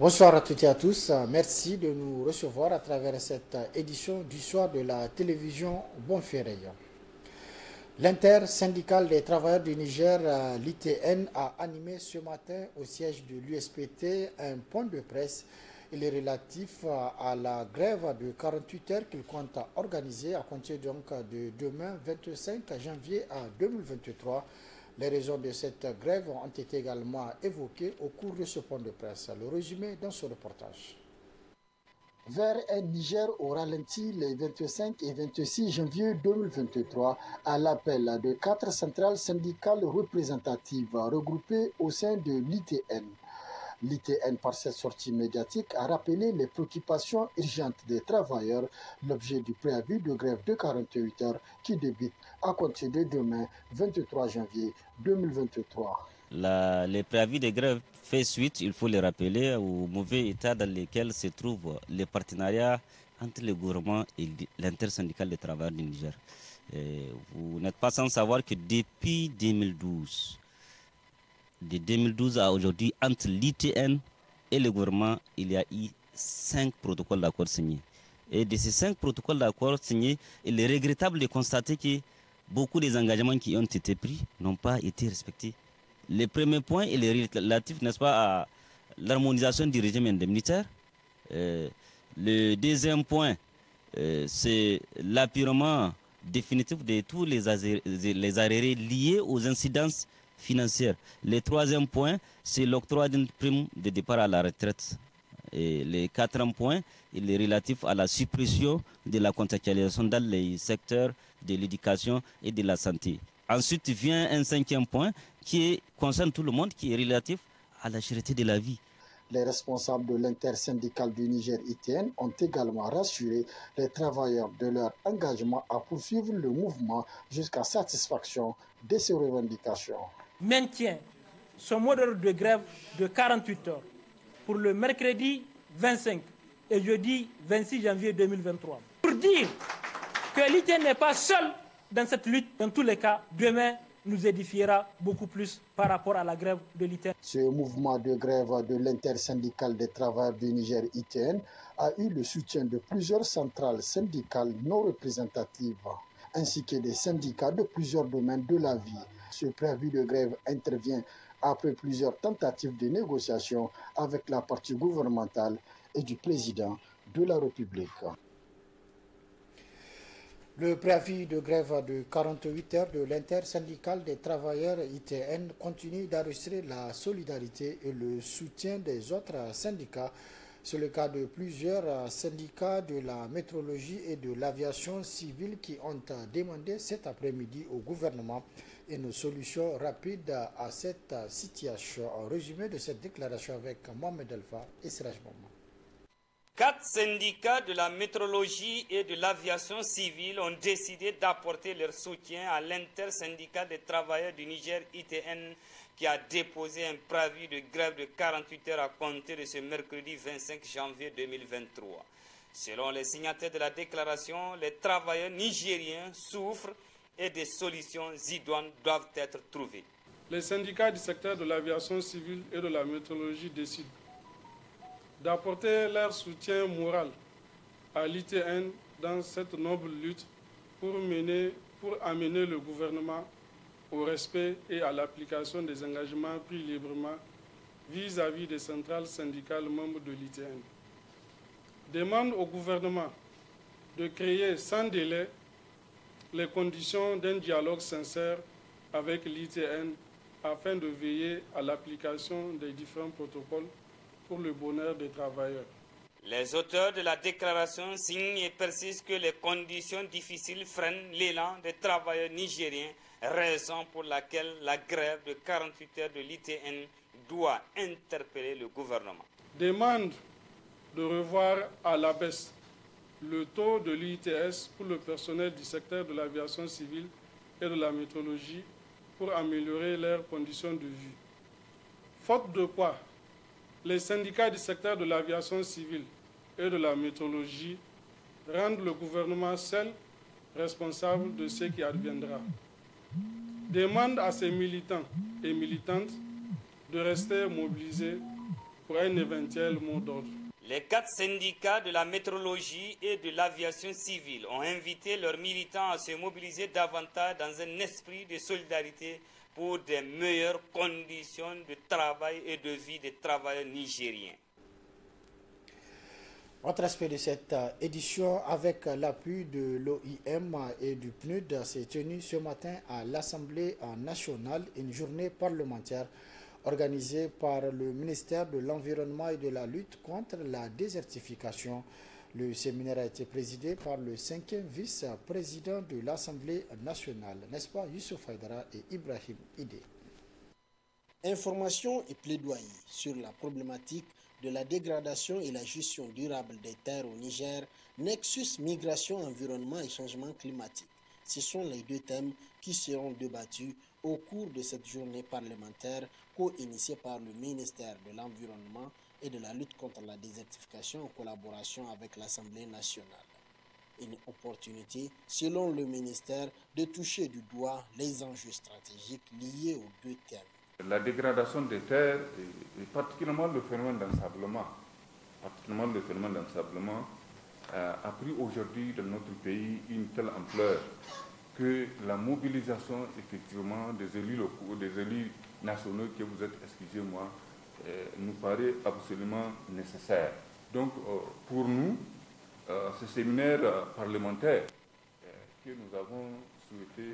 Bonsoir à toutes et à tous. Merci de nous recevoir à travers cette édition du soir de la télévision Bonferré. L'intersyndicale des travailleurs du Niger, l'ITN, a animé ce matin au siège de l'USPT un point de presse. Il est relatif à la grève de 48 heures qu'il compte organiser à compter donc de demain 25 janvier à 2023. Les raisons de cette grève ont été également évoquées au cours de ce point de presse. Le résumé dans ce reportage. Vers un Niger au ralenti les 25 et 26 janvier 2023 à l'appel de 4 centrales syndicales représentatives regroupées au sein de l'ITN. L'ITN, par cette sortie médiatique, a rappelé les préoccupations urgentes des travailleurs, l'objet du préavis de grève de 48 heures qui débute à compter de demain, 23 janvier 2023. Les préavis de grève fait suite, il faut le rappeler, au mauvais état dans lequel se trouve le partenariat entre le gouvernement et l'intersyndicale des travailleurs du Niger. Vous n'êtes pas sans savoir que depuis 2012, de 2012 à aujourd'hui, entre l'ITN et le gouvernement, il y a eu 5 protocoles d'accord signés. Et de ces 5 protocoles d'accord signés, il est regrettable de constater que beaucoup des engagements qui ont été pris n'ont pas été respectés. Le premier point, il est relatif, n'est-ce pas, à l'harmonisation du régime indemnitaire. Le deuxième point, c'est l'appurement définitif de tous les arriérés liés aux incidences financières. Le troisième point, c'est l'octroi d'une prime de départ à la retraite. Et le quatrième point, il est relatif à la suppression de la contractualisation dans les secteurs de l'éducation et de la santé. Ensuite vient un cinquième point qui concerne tout le monde, qui est relatif à la cherté de la vie. Les responsables de l'intersyndicale du Niger ITN ont également rassuré les travailleurs de leur engagement à poursuivre le mouvement jusqu'à satisfaction de ces revendications. Maintient son mot d'ordre de grève de 48 heures pour le mercredi 25 et jeudi 26 janvier 2023. Pour dire que l'ITN n'est pas seul dans cette lutte, dans tous les cas, demain nous édifiera beaucoup plus par rapport à la grève de l'ITN. Ce mouvement de grève de l'intersyndicale des travailleurs du Niger ITN a eu le soutien de plusieurs centrales syndicales non représentatives, ainsi que des syndicats de plusieurs domaines de la vie. Ce préavis de grève intervient après plusieurs tentatives de négociation avec la partie gouvernementale et du président de la République. Le préavis de grève de 48 heures de l'intersyndicale des travailleurs ITN continue d'enregistrer la solidarité et le soutien des autres syndicats. C'est le cas de plusieurs syndicats de la météorologie et de l'aviation civile qui ont demandé cet après-midi au gouvernement une solution rapide à cette situation. En résumé de cette déclaration avec Mohamed Alpha et Siraj Maman. 4 syndicats de la météorologie et de l'aviation civile ont décidé d'apporter leur soutien à l'intersyndicale des travailleurs du Niger ITN qui a déposé un préavis de grève de 48 heures à compter de ce mercredi 25 janvier 2023. Selon les signataires de la déclaration, les travailleurs nigériens souffrent et des solutions idoines doivent être trouvées. Les syndicats du secteur de l'aviation civile et de la météorologie décident d'apporter leur soutien moral à l'ITN dans cette noble lutte pour amener le gouvernement au respect et à l'application des engagements pris librement vis-à-vis des centrales syndicales membres de l'ITN. Demande au gouvernement de créer sans délai les conditions d'un dialogue sincère avec l'ITN afin de veiller à l'application des différents protocoles pour le bonheur des travailleurs. Les auteurs de la déclaration signent et persistent que les conditions difficiles freinent l'élan des travailleurs nigériens, raison pour laquelle la grève de 48 heures de l'ITN doit interpeller le gouvernement. Demande de revoir à la baisse le taux de l'ITS pour le personnel du secteur de l'aviation civile et de la météorologie pour améliorer leurs conditions de vie. Faute de quoi, les syndicats du secteur de l'aviation civile et de la météorologie rendent le gouvernement seul responsable de ce qui adviendra. Demande à ses militants et militantes de rester mobilisés pour un éventuel mot d'ordre. Les 4 syndicats de la météorologie et de l'aviation civile ont invité leurs militants à se mobiliser davantage dans un esprit de solidarité pour de meilleures conditions de travail et de vie des travailleurs nigériens. Autre aspect de cette édition, avec l'appui de l'OIM et du PNUD, s'est tenue ce matin à l'Assemblée nationale une journée parlementaire organisée par le ministère de l'Environnement et de la lutte contre la désertification. Le séminaire a été présidé par le 5e vice-président de l'Assemblée nationale, n'est-ce pas, Youssouf Haïdara et Ibrahim Ide. Information et plaidoyer sur la problématique de la dégradation et la gestion durable des terres au Niger, Nexus, migration, environnement et changement climatique. Ce sont les 2 thèmes qui seront débattus au cours de cette journée parlementaire co-initiée par le ministère de l'Environnement et de la lutte contre la désertification en collaboration avec l'Assemblée nationale. Une opportunité, selon le ministère, de toucher du doigt les enjeux stratégiques liés aux 2 thèmes. La dégradation des terres et particulièrement le phénomène d'ensablement, a pris aujourd'hui dans notre pays une telle ampleur que la mobilisation effectivement des élus locaux, des élus nationaux que vous êtes, excusez-moi, nous paraît absolument nécessaire. Donc pour nous, ce séminaire parlementaire que nous avons souhaité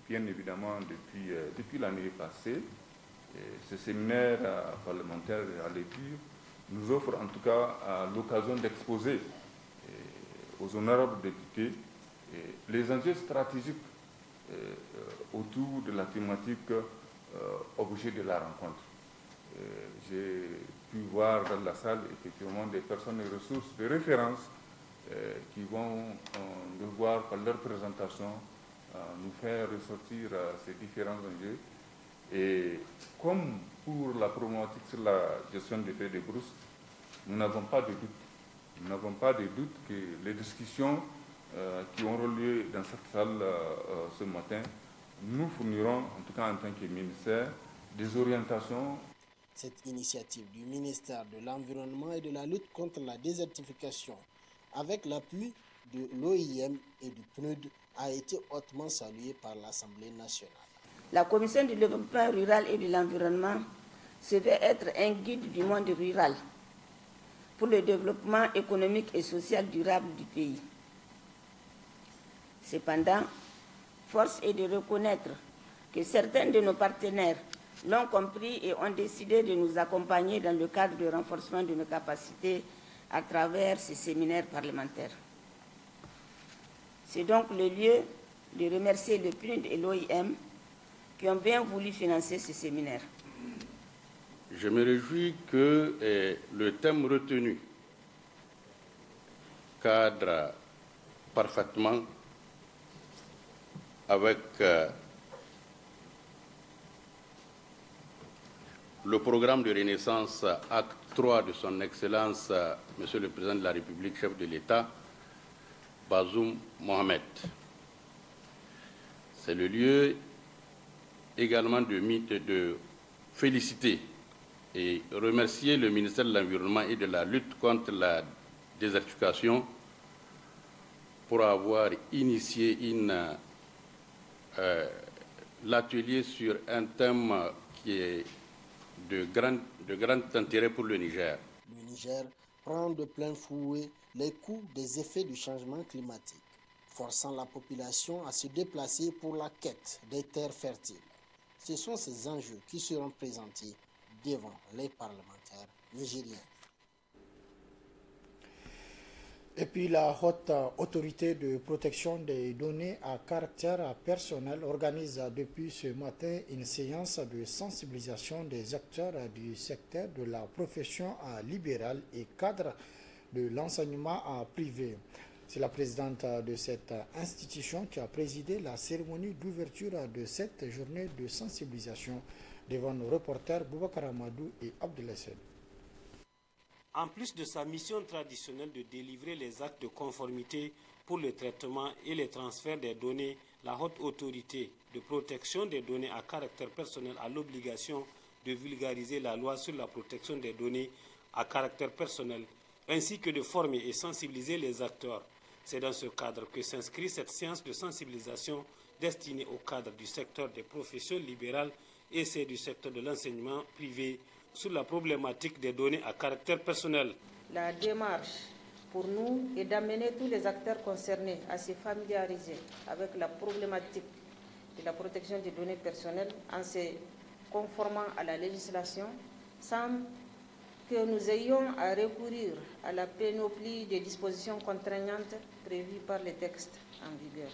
bien évidemment depuis l'année passée, ce séminaire parlementaire à lecture nous offre en tout cas l'occasion d'exposer aux honorables députés les enjeux stratégiques autour de la thématique objet de la rencontre. J'ai pu voir dans la salle effectivement des personnes et ressources de référence qui vont devoir par leur présentation nous faire ressortir ces différents enjeux. Et comme pour la problématique sur la gestion des feux de brousse, nous n'avons pas de doute. Nous n'avons pas de doute que les discussions qui auront lieu dans cette salle ce matin nous fourniront, en tout cas en tant que ministère, des orientations. Cette initiative du ministère de l'Environnement et de la lutte contre la désertification, avec l'appui de l'OIM et du PNUD, a été hautement saluée par l'Assemblée nationale. La Commission du développement rural et de l'environnement se veut être un guide du monde rural pour le développement économique et social durable du pays. Cependant, force est de reconnaître que certains de nos partenaires l'ont compris et ont décidé de nous accompagner dans le cadre de renforcement de nos capacités à travers ces séminaires parlementaires. C'est donc le lieu de remercier le PNUD et l'OIM qui ont bien voulu financer ce séminaire. Je me réjouis que le thème retenu cadre parfaitement avec le programme de Renaissance acte 3 de son Excellence, Monsieur le Président de la République, chef de l'État, Bazoum Mohamed. C'est le lieu également de féliciter et remercier le ministère de l'Environnement et de la lutte contre la désertification pour avoir initié l'atelier sur un thème qui est de grand intérêt pour le Niger. Le Niger prend de plein fouet les coûts des effets du changement climatique, forçant la population à se déplacer pour la quête des terres fertiles. Ce sont ces enjeux qui seront présentés devant les parlementaires nigériens. Et puis la Haute Autorité de protection des données à caractère personnel organise depuis ce matin une séance de sensibilisation des acteurs du secteur de la profession libérale et cadre de l'enseignement privé. C'est la présidente de cette institution qui a présidé la cérémonie d'ouverture de cette journée de sensibilisation devant nos reporters Boubacar Amadou et Abdoulaye Sène. En plus de sa mission traditionnelle de délivrer les actes de conformité pour le traitement et le transfert des données, la Haute Autorité de protection des données à caractère personnel a l'obligation de vulgariser la loi sur la protection des données à caractère personnel, ainsi que de former et sensibiliser les acteurs. C'est dans ce cadre que s'inscrit cette séance de sensibilisation destinée au cadre du secteur des professions libérales et c'est du secteur de l'enseignement privé sur la problématique des données à caractère personnel. La démarche pour nous est d'amener tous les acteurs concernés à se familiariser avec la problématique de la protection des données personnelles en se conformant à la législation sans que nous ayons à recourir à la panoplie des dispositions contraignantes prévues par les textes en vigueur.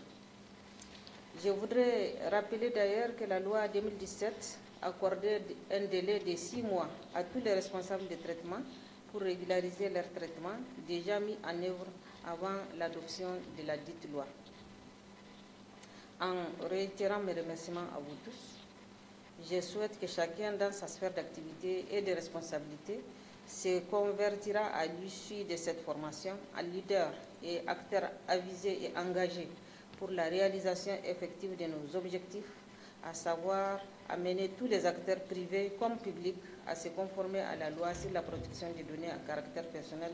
Je voudrais rappeler d'ailleurs que la loi 2017 accordait un délai de 6 mois à tous les responsables de traitement pour régulariser leur traitement déjà mis en œuvre avant l'adoption de la dite loi. En réitérant mes remerciements à vous tous, je souhaite que chacun dans sa sphère d'activité et de responsabilité se convertira à l'issue de cette formation en leader et acteur avisé et engagé pour la réalisation effective de nos objectifs, à savoir amener tous les acteurs privés comme publics à se conformer à la loi sur la protection des données à caractère personnel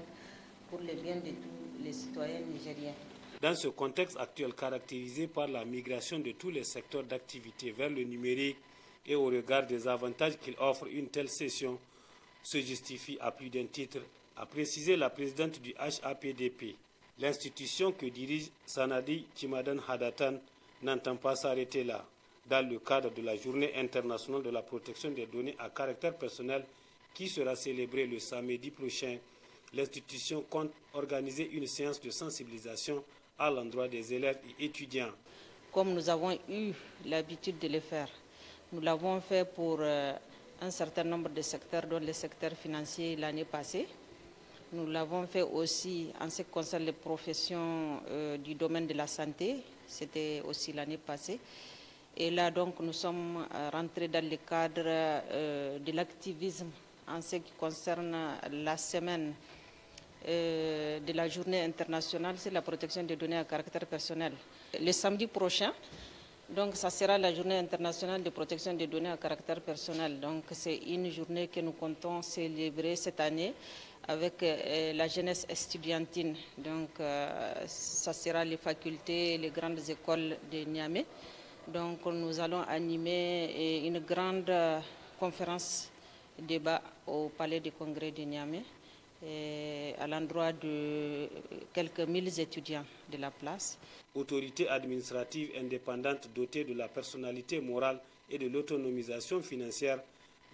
pour le bien de tous les citoyens nigériens. Dans ce contexte actuel caractérisé par la migration de tous les secteurs d'activité vers le numérique et au regard des avantages qu'il offre, une telle session se justifie à plus d'un titre, a précisé la présidente du HAPDP. L'institution que dirige Sanadi Chimadan Hadatan n'entend pas s'arrêter là. Dans le cadre de la Journée internationale de la protection des données à caractère personnel qui sera célébrée le samedi prochain, l'institution compte organiser une séance de sensibilisation à l'endroit des élèves et étudiants. Comme nous avons eu l'habitude de le faire, nous l'avons fait pour un certain nombre de secteurs, dont le secteur financier l'année passée. Nous l'avons fait aussi en ce qui concerne les professions du domaine de la santé, c'était aussi l'année passée. Et là, donc, nous sommes rentrés dans le cadre de l'activisme en ce qui concerne la semaine de la journée internationale sur la protection des données à caractère personnel. Le samedi prochain, donc, ça sera la journée internationale de protection des données à caractère personnel. Donc, c'est une journée que nous comptons célébrer cette année avec la jeunesse estudiantine. Donc, ça sera les facultés, les grandes écoles de Niamey. Donc, nous allons animer une grande conférence débat au Palais des Congrès de Niamey à l'endroit de quelques 1000 étudiants de la place. Autorité administrative indépendante dotée de la personnalité morale et de l'autonomisation financière,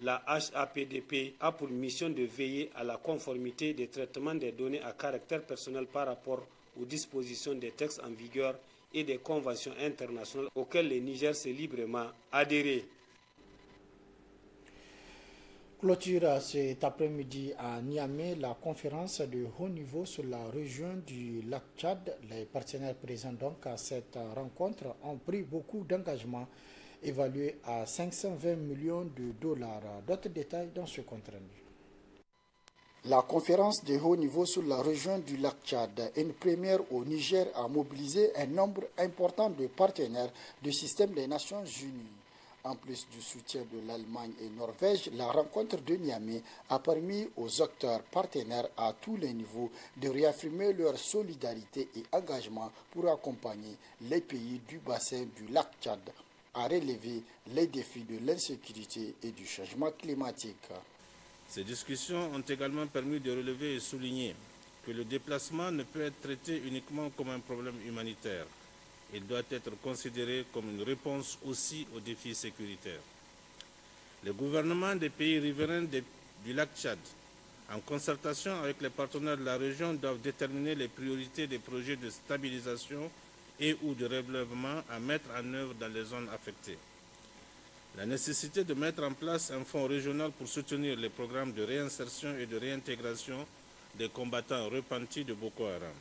la HAPDP a pour mission de veiller à la conformité des traitements des données à caractère personnel par rapport aux dispositions des textes en vigueur et des conventions internationales auxquelles le Niger s'est librement adhéré. Clôture cet après-midi à Niamey la conférence de haut niveau sur la région du lac Tchad. Les partenaires présents donc à cette rencontre ont pris beaucoup d'engagements évalués à 520 millions de dollars. D'autres détails dans ce compte rendu. La conférence de haut niveau sur la région du lac Tchad, une première au Niger, a mobilisé un nombre important de partenaires du système des Nations Unies. En plus du soutien de l'Allemagne et Norvège, la rencontre de Niamey a permis aux acteurs partenaires à tous les niveaux de réaffirmer leur solidarité et engagement pour accompagner les pays du bassin du lac Tchad à relever les défis de l'insécurité et du changement climatique. Ces discussions ont également permis de relever et souligner que le déplacement ne peut être traité uniquement comme un problème humanitaire. Il doit être considéré comme une réponse aussi aux défis sécuritaires. Les gouvernements des pays riverains du lac Tchad, en concertation avec les partenaires de la région, doivent déterminer les priorités des projets de stabilisation et ou de relèvement à mettre en œuvre dans les zones affectées. La nécessité de mettre en place un fonds régional pour soutenir les programmes de réinsertion et de réintégration des combattants repentis de Boko Haram.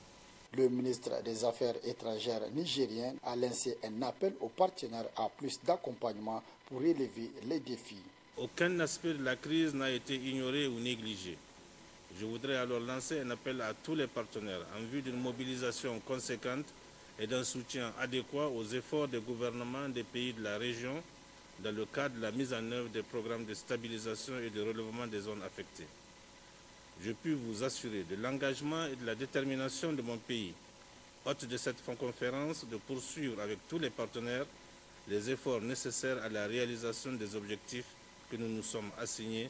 Le ministre des Affaires étrangères nigérien a lancé un appel aux partenaires à plus d'accompagnement pour relever les défis. Aucun aspect de la crise n'a été ignoré ou négligé. Je voudrais alors lancer un appel à tous les partenaires en vue d'une mobilisation conséquente et d'un soutien adéquat aux efforts des gouvernements des pays de la région dans le cadre de la mise en œuvre des programmes de stabilisation et de relèvement des zones affectées. Je puis vous assurer de l'engagement et de la détermination de mon pays, hôte de cette conférence, de poursuivre avec tous les partenaires les efforts nécessaires à la réalisation des objectifs que nous nous sommes assignés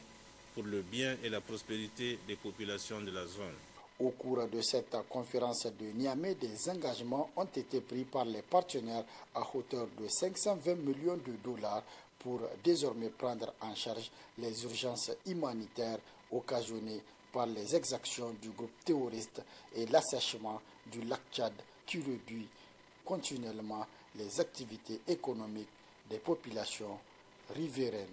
pour le bien et la prospérité des populations de la zone. Au cours de cette conférence de Niamey, des engagements ont été pris par les partenaires à hauteur de 520 millions de dollars pour désormais prendre en charge les urgences humanitaires occasionnées par les exactions du groupe terroriste et l'assèchement du lac Tchad qui réduit continuellement les activités économiques des populations riveraines.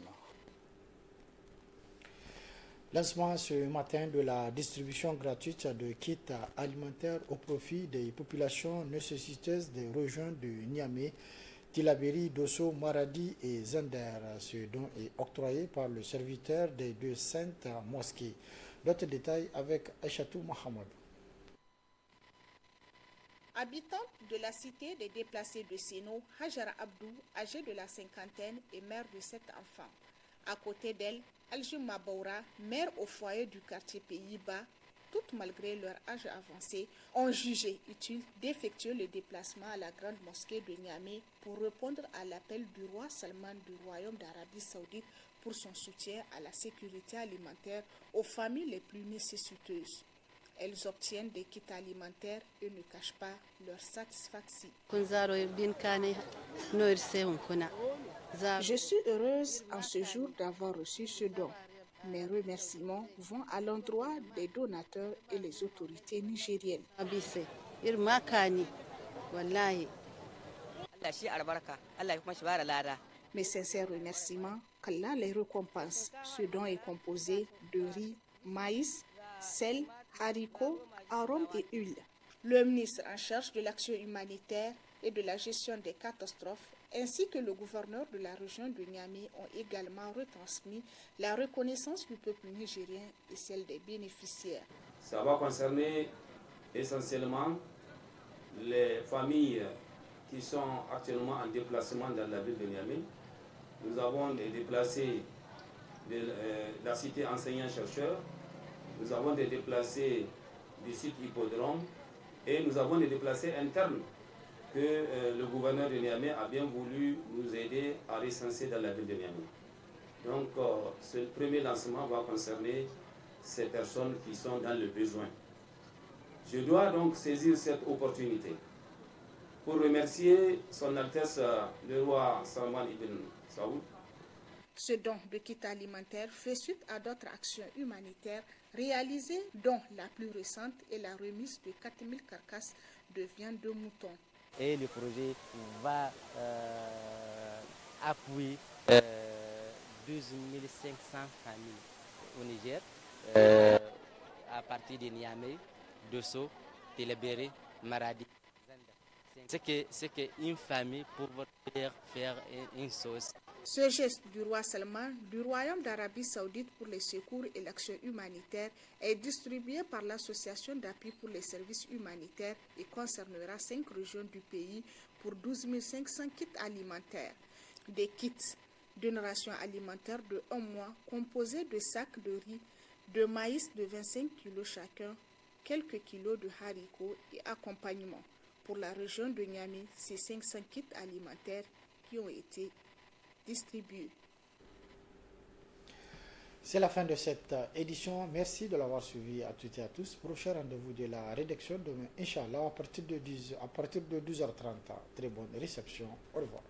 Lancement ce matin de la distribution gratuite de kits alimentaires au profit des populations nécessiteuses des régions de Niamey, Tillabéri, Dosso, Maradi et Zender. Ce don est octroyé par le serviteur des deux saintes mosquées. D'autres détails avec Aïchatou Mohamed. Habitante de la cité des déplacés de Séno, Hajara Abdou, âgée de la cinquantaine et mère de 7 enfants. À côté d'elle, Aljuma Boura, mère au foyer du quartier Pays-Bas, toutes malgré leur âge avancé, ont jugé utile d'effectuer le déplacement à la grande mosquée de Niamey pour répondre à l'appel du roi Salman du Royaume d'Arabie Saoudite pour son soutien à la sécurité alimentaire aux familles les plus nécessiteuses. Elles obtiennent des kits alimentaires et ne cachent pas leur satisfaction. Je suis heureuse en ce jour d'avoir reçu ce don. Mes remerciements vont à l'endroit des donateurs et les autorités nigériennes. Mes sincères remerciements, qu'Allah les récompense. Ce don est composé de riz, maïs, sel, haricots, arômes et huile. Le ministre en charge de l'action humanitaire et de la gestion des catastrophes ainsi que le gouverneur de la région de Niamey ont également retransmis la reconnaissance du peuple nigérien et celle des bénéficiaires. Ça va concerner essentiellement les familles qui sont actuellement en déplacement dans la ville de Niamey. Nous avons des déplacés de la cité enseignants-chercheurs, nous avons des déplacés du site hippodrome et nous avons des déplacés internes que le gouverneur de Niamey a bien voulu nous aider à recenser dans la ville de Niamey. Donc ce premier lancement va concerner ces personnes qui sont dans le besoin. Je dois donc saisir cette opportunité pour remercier son Altesse le roi Salman ibn Saoud. Ce don de kit alimentaire fait suite à d'autres actions humanitaires réalisées, dont la plus récente est la remise de 4000 carcasses de viande de mouton. Et le projet va appuyer 12 500 familles au Niger, à partir de Niamey, Dosso, Tillabéri, Maradi. C'est qu'une famille pour faire une sauce. Ce geste du roi Salman du Royaume d'Arabie Saoudite pour les secours et l'action humanitaire est distribué par l'Association d'appui pour les services humanitaires et concernera 5 régions du pays pour 12 500 kits alimentaires. Des kits d'une ration alimentaire de 1 mois composés de sacs de riz, de maïs de 25 kg chacun, quelques kilos de haricots et accompagnement. Pour la région de Niamey, c'est 500 kits alimentaires qui ont été distribués. C'est la fin de cette édition. Merci de l'avoir suivi à toutes et à tous. Prochain rendez-vous de la rédaction demain, Inch'Allah, à partir de 12h30. Très bonne réception. Au revoir.